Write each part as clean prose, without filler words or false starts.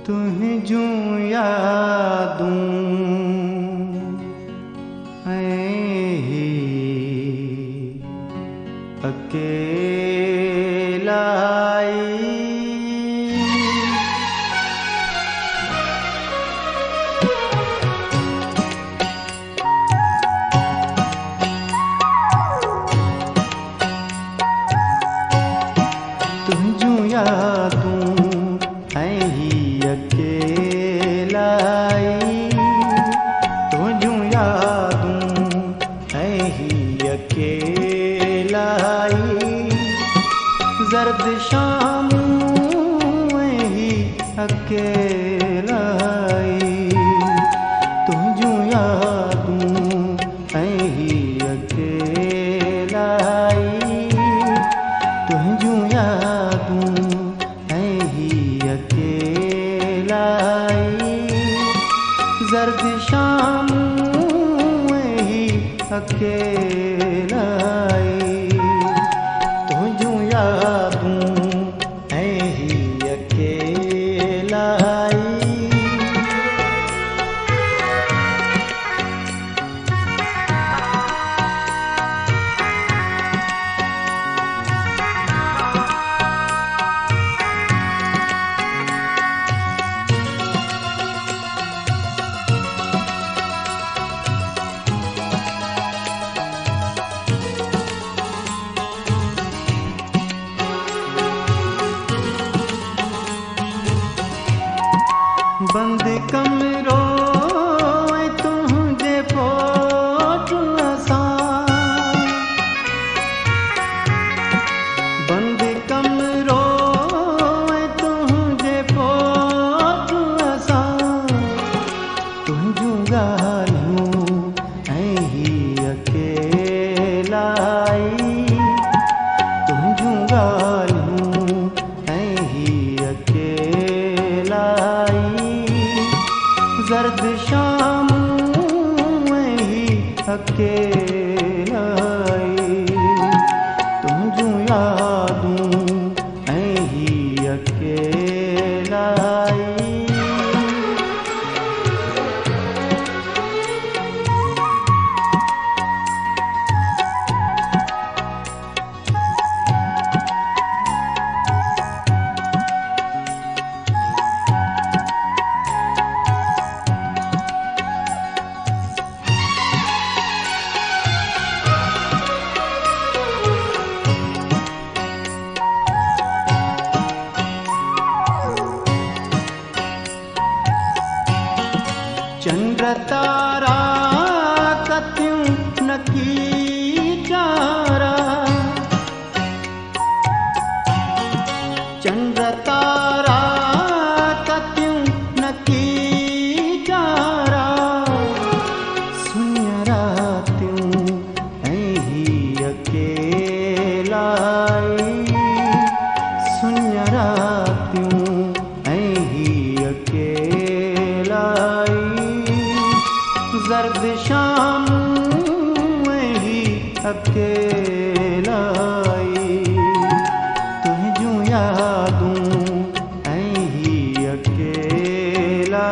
तुहे जूं यादूं अकेलाई तुहे जूं यादूं अकेलाई तुहे जूं यादूं अकेलाई जर्द शाम ही अकेलाई तुहे जूं यादूं अकेलाई तुहे जूं यादूं अकेलाई जर्द शाम ही अकेलाई तुहे जूं यादूं अकेलाई बंद कमरो तुझे पोट असां बंद कमरो तुझे पोट असां तुझूं ॻाल्हियूं अकेलाई तुझूं ॻाल्हियूं अकेलाई जर्द शाम ही अकेलाई तुहे जूं यादूं अकेलाई चंद्र तारा कत्यूं नकी चारा चंद्र तारा कत्यूं नकी चारा सुन्य रातियूं अकेलाई सुन्य रातियूं अकेलाई जर्द शाम ही अकेलाई तुहे जूं यादूं अकेलाई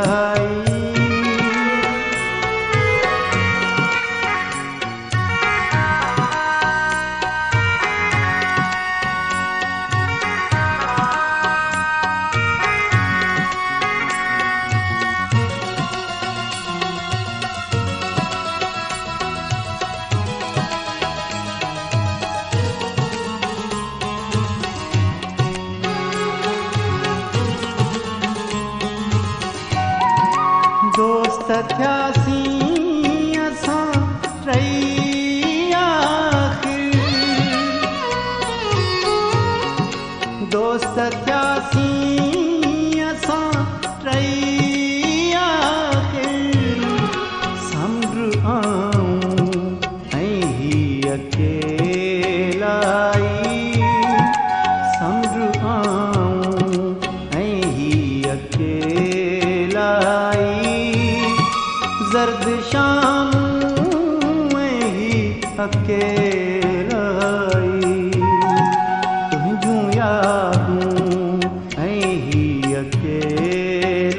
दोस्त थियासीं असां टई आख़िर दोस्त थियासीं असां टई आख़िर समुंड आऊं अकेलाई समुंड आऊं अकेलाई जर्द शाम ही अकेलाई तुहे जूं यादूं अकेलाई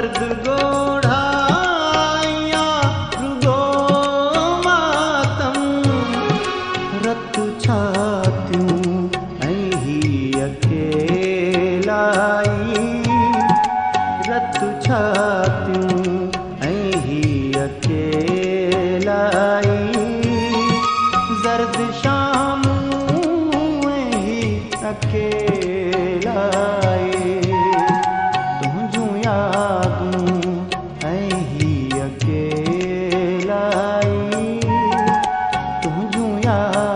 दर्द गोढ़ाया रुगो मातम रत छातियूं ऐं ही अकेलाई रत छातियूं ऐं ही अकेलाई ज़र्द शामूं ऐं ही अकेलाई तुंहिंजूं यादूं ऐं ही अकेलाई तुंहिंजूं यादूं